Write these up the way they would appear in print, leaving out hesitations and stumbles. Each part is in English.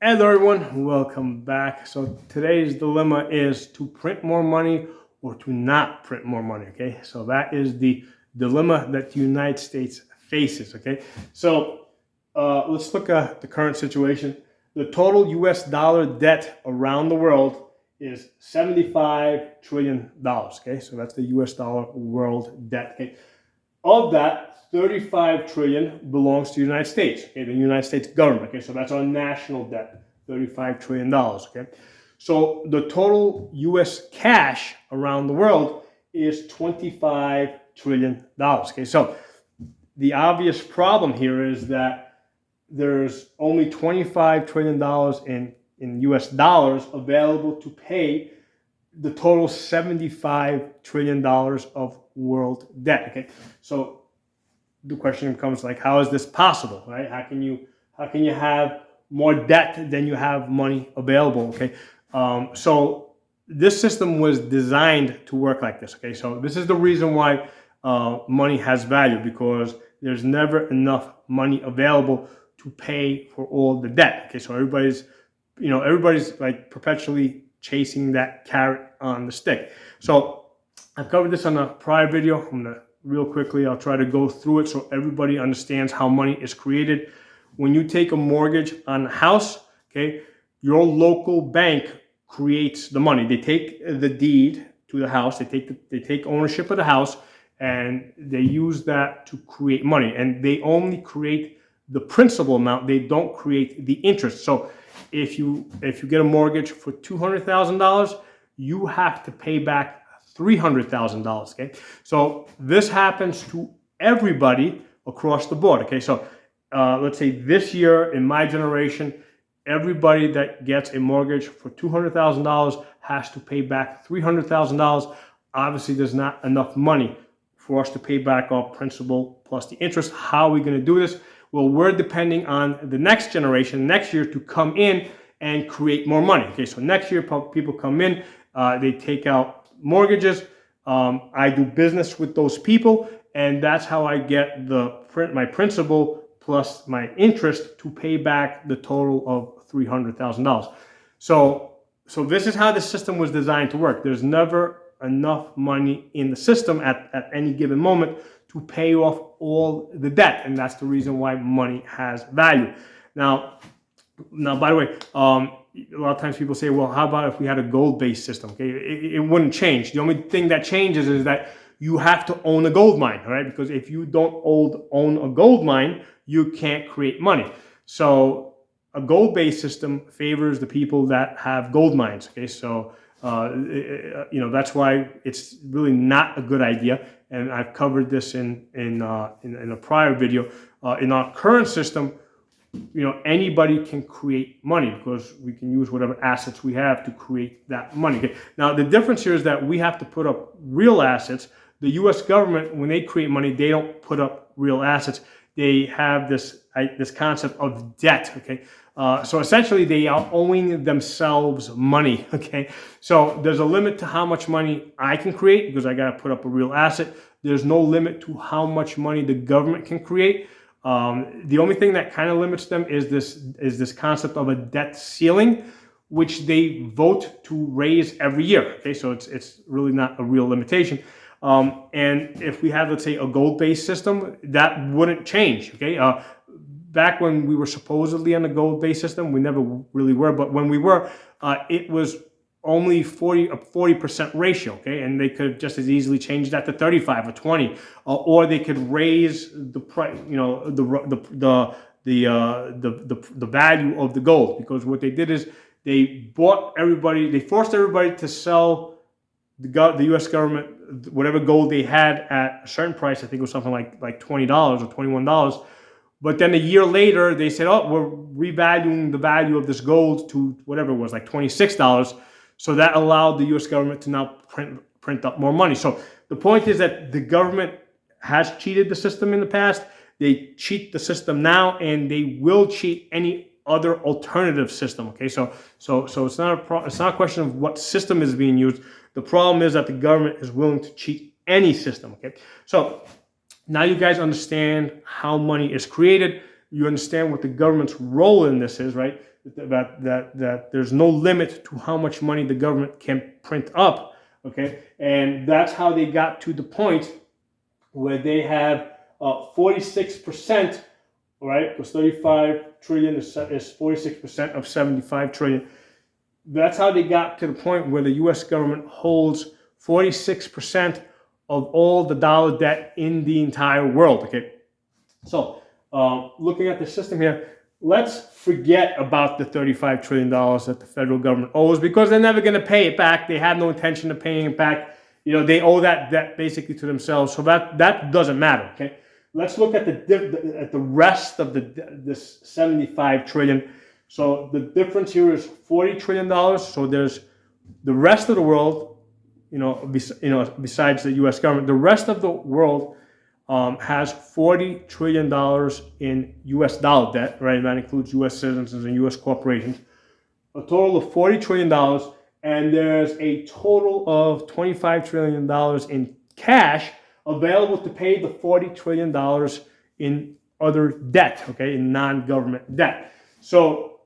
Hello everyone, welcome back. So today's dilemma is to print more money or to not print more money, okay? So that is the dilemma that the United States faces, okay? So let's look at the current situation. The total US dollar debt around the world is $75 trillion, okay? So that's the US dollar world debt, okay? Of that, 35 trillion belongs to the United States, okay, the United States government, okay, so that's our national debt, $35 trillion, okay. So the total US cash around the world is $25 trillion, okay. So the obvious problem here is that there's only $25 trillion in US dollars available to pay the total $75 trillion of world debt, okay. So the question becomes like, how is this possible, right? How can you have more debt than you have money available, okay? So this system was designed to work like this, okay? So this is the reason why money has value, because there's never enough money available to pay for all the debt, okay? So everybody's like perpetually chasing that carrot on the stick. So I've covered this on a prior video. I'm gonna real quickly, I'll try to go through it so everybody understands how money is created. When you take a mortgage on a house, okay, your local bank creates the money. They take the deed to the house, they take ownership of the house, and they use that to create money. And they only create the principal amount. They don't create the interest. So if you get a mortgage for $200,000, you have to pay back $300,000, okay? So this happens to everybody across the board, okay? So let's say this year in my generation, everybody that gets a mortgage for $200,000 has to pay back $300,000. Obviously, there's not enough money for us to pay back our principal plus the interest. How are we gonna do this? Well, we're depending on the next generation, next year, to come in and create more money, okay? So next year, people come in, they take out mortgages. I do business with those people, and that's how I get my principal plus my interest to pay back the total of $300,000. So this is how the system was designed to work. There's never enough money in the system at any given moment to pay off all the debt, and that's the reason why money has value. Now, by the way, a lot of times people say, well, how about if we had a gold-based system? Okay, it wouldn't change. The only thing that changes is that you have to own a gold mine, all right? Because if you don't own a gold mine, you can't create money. So a gold-based system favors the people that have gold mines, okay? So, that's why it's really not a good idea. And I've covered this in a prior video. In our current system, anybody can create money because we can use whatever assets we have to create that money. Okay? Now, the difference here is that we have to put up real assets. The U.S. government, when they create money, they don't put up real assets. They have this concept of debt, okay? So essentially, they are owing themselves money, okay? So there's a limit to how much money I can create because I got to put up a real asset. There's no limit to how much money the government can create. The only thing that kind of limits them is this concept of a debt ceiling, which they vote to raise every year. Okay, so it's really not a real limitation. And if we had, let's say, a gold-based system, that wouldn't change. Okay, back when we were supposedly on a gold-based system, we never really were, but when we were, it was only a 40% ratio, okay, and they could just as easily change that to 35 or 20, or they could raise the price, the value of the gold, because what they did is they forced everybody to sell the U.S. government whatever gold they had at a certain price. I think it was something like $20 or $21. But then a year later, they said, oh, we're revaluing the value of this gold to whatever it was, like $26. So that allowed the U.S. government to now print up more money. So the point is that the government has cheated the system in the past. They cheat the system now, and they will cheat any other alternative system. Okay, so it's not a question of what system is being used. The problem is that the government is willing to cheat any system. Okay, so now you guys understand how money is created. you understand what the government's role in this is, right? That there's no limit to how much money the government can print up, okay? And that's how they got to the point where they have 46%, right? Because 35 trillion is 46% of 75 trillion. That's how they got to the point where the U.S. government holds 46% of all the dollar debt in the entire world, okay? So looking at the system here, let's forget about the $35 trillion that the federal government owes, because they're never going to pay it back. They have no intention of paying it back. You know, they owe that debt basically to themselves. So that doesn't matter, okay? Let's look at the rest of this 75 trillion. So the difference here is $40 trillion. So there's the rest of the world, besides the U.S. government, the rest of the world has $40 trillion in U.S. dollar debt, right? That includes U.S. citizens and U.S. corporations. A total of $40 trillion, and there's a total of $25 trillion in cash available to pay the $40 trillion in other debt, okay, in non-government debt. So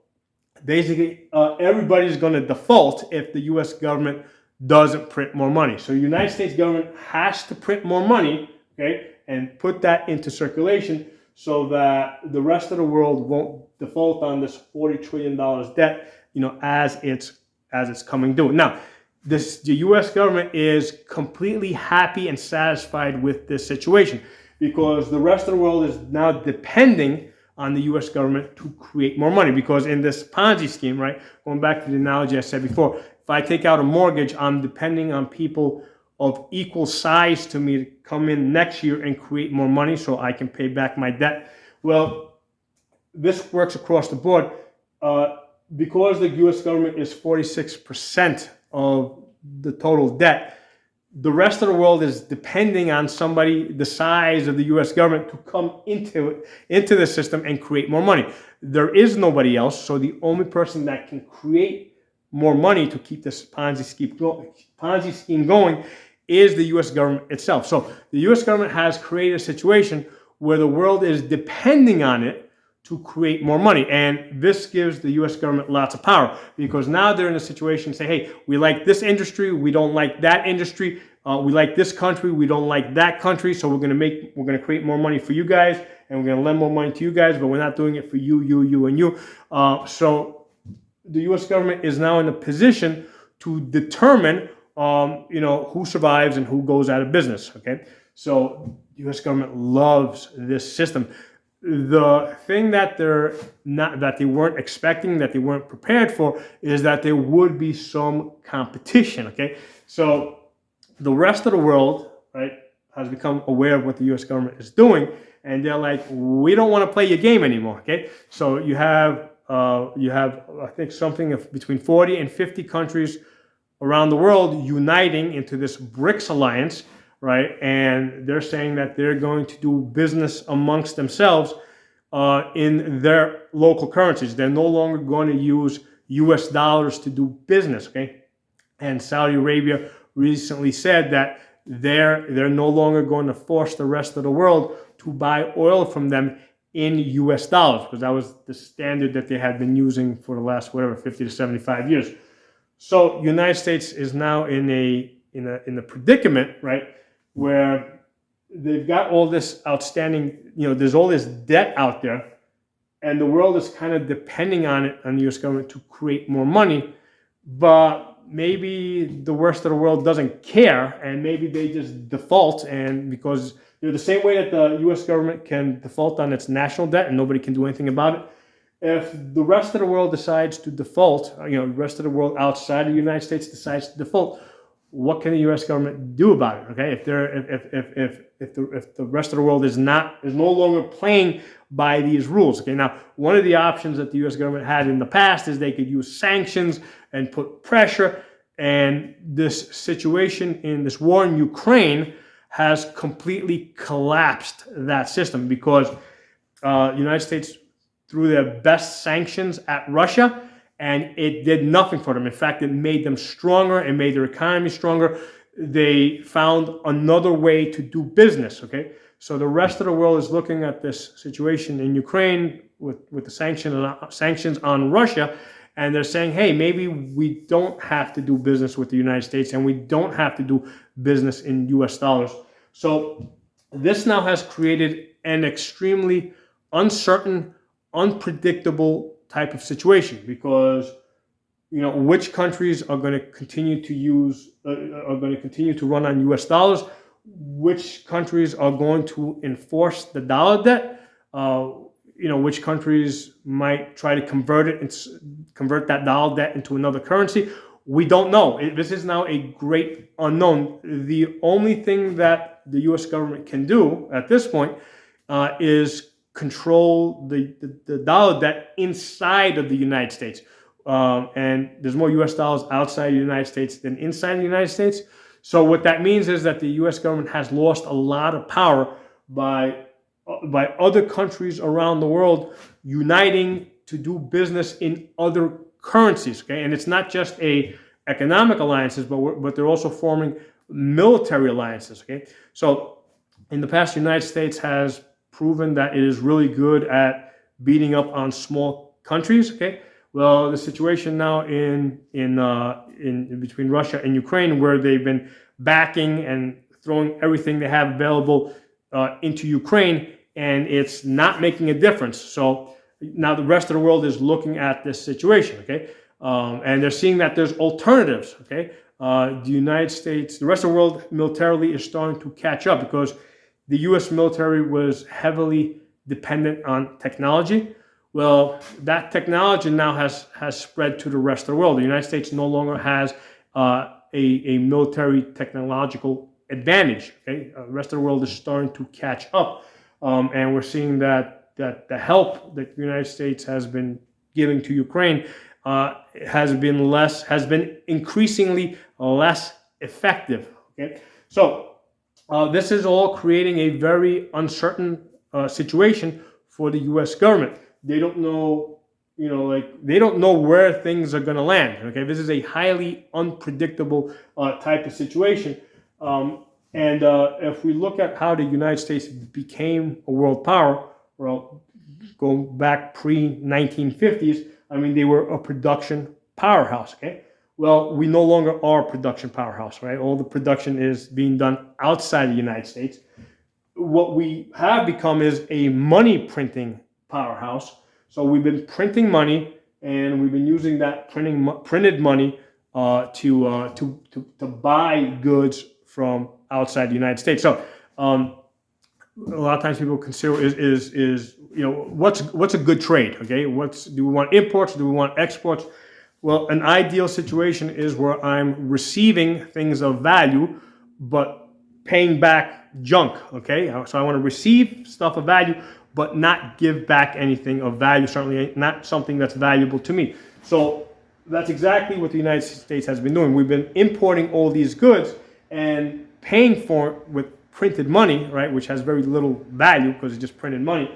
basically, everybody's going to default if the U.S. government doesn't print more money. So the United States government has to print more money, okay, and put that into circulation so that the rest of the world won't default on this $40 trillion debt, as it's coming due. Now, the U.S. government is completely happy and satisfied with this situation because the rest of the world is now depending on the U.S. government to create more money. Because in this Ponzi scheme, right, going back to the analogy I said before, if I take out a mortgage, I'm depending on people of equal size to me to come in next year and create more money so I can pay back my debt. Well, this works across the board. Because the U.S. government is 46% of the total debt, the rest of the world is depending on somebody the size of the U.S. government to come into the system and create more money. There is nobody else, so the only person that can create more money to keep this Ponzi scheme going is the U.S. government itself. So the U.S. government has created a situation where the world is depending on it to create more money. And this gives the U.S. government lots of power because now they're in a situation to say, hey, we like this industry, we don't like that industry, we like this country, we don't like that country, so we're gonna create more money for you guys, and we're gonna lend more money to you guys, but we're not doing it for you, and you. So the U.S. government is now in a position to determine, who survives and who goes out of business. Okay, so the U.S. government loves this system. The thing that they weren't expecting, that they weren't prepared for, is that there would be some competition. Okay, so the rest of the world, right, has become aware of what the U.S. government is doing, and they're like, we don't want to play your game anymore. Okay, so you have I think something of between 40 and 50 countries around the world uniting into this BRICS alliance. Right, and they're saying that they're going to do business amongst themselves in their local currencies. They're no longer going to use U.S. dollars to do business. Okay, and Saudi Arabia recently said that they're no longer going to force the rest of the world to buy oil from them in U.S. dollars, because that was the standard that they had been using for the last 50 to 75 years. So United States is now in a predicament, right, where they've got all this outstanding, there's all this debt out there, and the world is kind of depending on the U.S. government to create more money, but maybe the rest of the world doesn't care, and maybe they just default, and because the same way that the U.S. government can default on its national debt and nobody can do anything about it, if the rest of the world decides to default, the rest of the world outside of the United States decides to default, what can the U.S. government do about it? Okay, if the rest of the world is no longer playing by these rules. Okay, now one of the options that the U.S. government had in the past is they could use sanctions and put pressure. And this situation in this war in Ukraine has completely collapsed that system because the United States threw their best sanctions at Russia, and it did nothing for them. In fact, it made them stronger and made their economy stronger. They found another way to do business, okay? So the rest of the world is looking at this situation in Ukraine with the sanctions on Russia, and they're saying, hey, maybe we don't have to do business with the United States and we don't have to do business in US dollars. So this now has created an extremely uncertain, unpredictable type of situation, because which countries are going to continue to run on US dollars, which countries are going to enforce the dollar debt, which countries might try to convert that dollar debt into another currency. We don't know. This is now a great unknown. The only thing that the US government can do at this point is control the dollar debt inside of the United States. And there's more US dollars outside the United States than inside the United States. So what that means is that the US government has lost a lot of power by other countries around the world uniting to do business in other currencies. Okay, and it's not just economic alliances, but they're also forming military alliances. Okay, so in the past, the United States has proven that it is really good at beating up on small countries. Okay, well, the situation now in between Russia and Ukraine, where they've been backing and throwing everything they have available into Ukraine, and it's not making a difference. So now the rest of the world is looking at this situation, okay, and they're seeing that there's alternatives, okay. The United States, the rest of the world militarily is starting to catch up, because the U.S. military was heavily dependent on technology. Well, that technology now has spread to the rest of the world. The United States no longer has a military technological advantage. Okay, the rest of the world is starting to catch up, and we're seeing that the help that the United States has been giving to Ukraine has been increasingly less effective. Okay, so this is all creating a very uncertain situation for the U.S. government. They don't know, they don't know where things are going to land. Okay, this is a highly unpredictable type of situation. And if we look at how the United States became a world power, well, going back pre-1950s, I mean, they were a production powerhouse. Okay, well, we no longer are a production powerhouse, right? All the production is being done outside the United States. What we have become is a money printing powerhouse. So we've been printing money, and we've been using that printed money to buy goods from outside the United States. So a lot of times people consider is what's a good trade? Okay, do we want imports? Do we want exports? Well, an ideal situation is where I'm receiving things of value, but paying back junk. Okay, so I want to receive stuff of value, but not give back anything of value, certainly not something that's valuable to me. So that's exactly what the United States has been doing. We've been importing all these goods and paying for it with printed money, right, which has very little value because it's just printed money.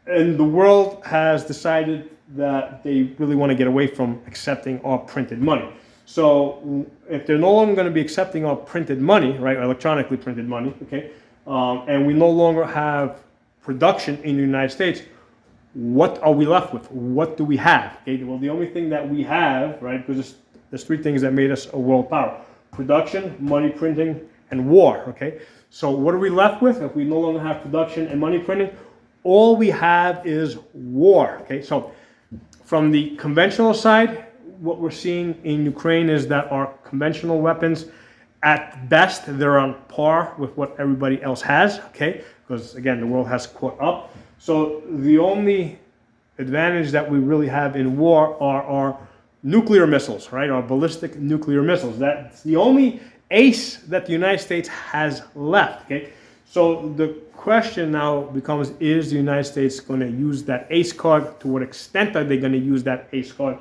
And the world has decided that they really want to get away from accepting our printed money. So if they're no longer going to be accepting our printed money, right, electronically printed money, okay, and we no longer have production in the United States, what are we left with? What do we have? Okay, well, the only thing that we have, right, because there's three things that made us a world power: production, money printing, and war. Okay, so what are we left with if we no longer have production and money printing? All we have is war. Okay, so from the conventional side, what we're seeing in Ukraine is that our conventional weapons, at best, they're on par with what everybody else has, okay? Because again, the world has caught up. So the only advantage that we really have in war are our nuclear missiles, right? Our ballistic nuclear missiles. That's the only ace that the United States has left, okay? So the question now becomes, is the United States going to use that ace card? To what extent are they going to use that ace card?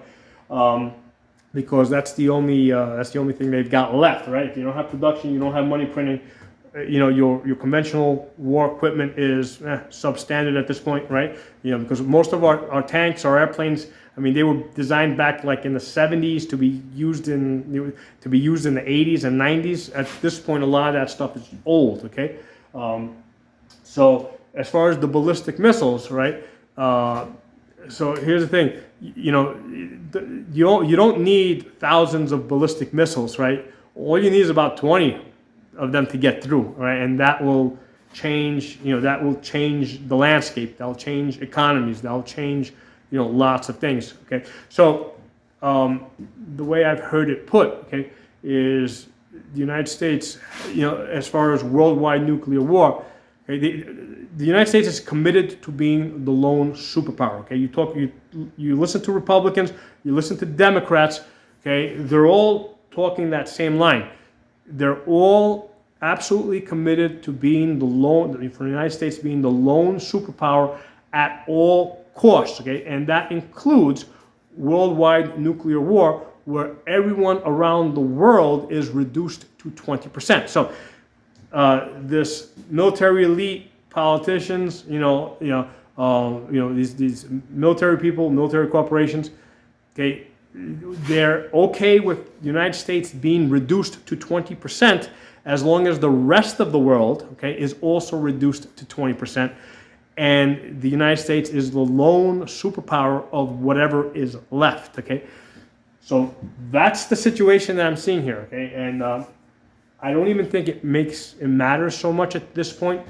Because that's the only thing they've got left, right? If you don't have production, you don't have money printing, your conventional war equipment is substandard at this point, right? Because most of our tanks, our airplanes, I mean, they were designed back like in the 70s to be used in the 80s and 90s. At this point, a lot of that stuff is old, okay? So as far as the ballistic missiles, right? So here's the thing, you don't need thousands of ballistic missiles, right? All you need is about 20 of them to get through, right? And that will change, that will change the landscape. That'll change economies. That'll change, lots of things. Okay, so the way I've heard it put, okay, is the United States, as far as worldwide nuclear war. Okay, the United States is committed to being the lone superpower. Okay, you listen to Republicans, you listen to Democrats. Okay, they're all talking that same line. They're all absolutely committed to being for the United States being the lone superpower at all costs. Okay, and that includes worldwide nuclear war, where everyone around the world is reduced to 20%. So. This military elite politicians, these military people, military corporations, okay, they're okay with the United States being reduced to 20% as long as the rest of the world, okay, is also reduced to 20%, and the United States is the lone superpower of whatever is left, okay. So that's the situation that I'm seeing here, okay, and. I don't even think it matters so much at this point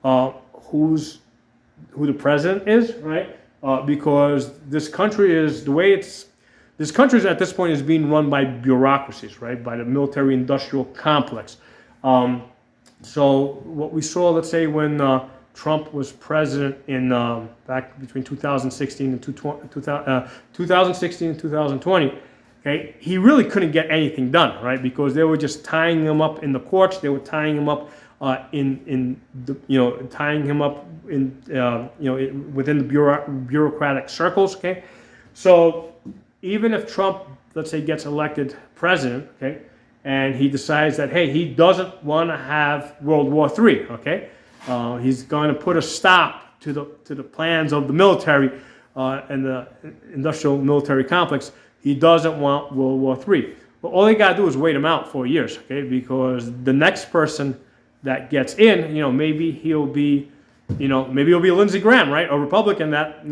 who the president is, right? Because this country is at this point is being run by bureaucracies, right? By the military-industrial complex. So what we saw, let's say, when Trump was president in back between 2016 and 2020. Okay, he really couldn't get anything done, right? Because they were just tying him up in the courts. They were tying him up within the bureaucratic circles. Okay, so even if Trump, let's say, gets elected president, okay, and he decides that he doesn't want to have World War III, okay, he's going to put a stop to the plans of the military and the industrial military complex. He doesn't want World War III. But all they got to do is wait him out 4 years, okay? Because the next person that gets in, maybe he'll be Lindsey Graham, right? A Republican that,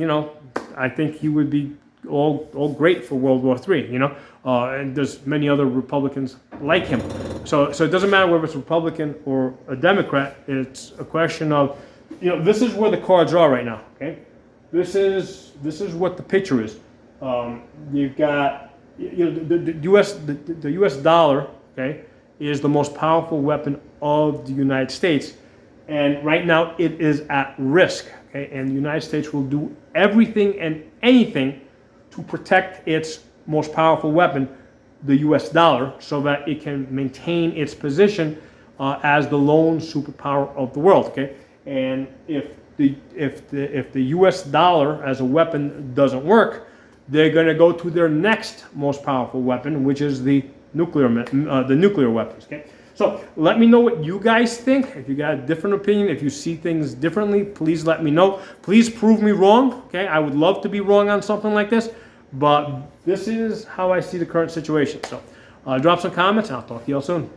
I think he would be all great for World War III, and there's many other Republicans like him. So it doesn't matter whether it's Republican or a Democrat. It's a question of, this is where the cards are right now, okay? This is what the picture is. You've got the U.S. dollar, okay, is the most powerful weapon of the United States, and right now it is at risk. Okay, and the United States will do everything and anything to protect its most powerful weapon, the U.S. dollar, so that it can maintain its position as the lone superpower of the world. Okay, and if the U.S. dollar as a weapon doesn't work, they're going to go to their next most powerful weapon, which is the nuclear weapons. Okay, so let me know what you guys think. If you got a different opinion, if you see things differently, please let me know. Please prove me wrong. Okay, I would love to be wrong on something like this, but this is how I see the current situation. So drop some comments, and I'll talk to you all soon.